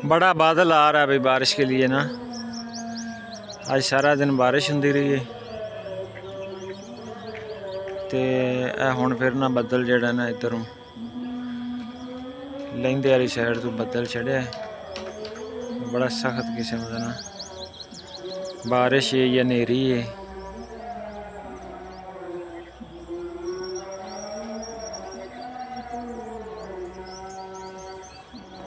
बड़ा बादल आ रहा है भाई बारिश के लिए ना। आज सारा दिन बारिश होंदी रही है ते हुण फिर ना बदल जेड़ा ना इधरों लहिंदे वाली साइड तो बदल चढ़िया है बड़ा सख्त किस्म का ना बारिश है या नेरी है।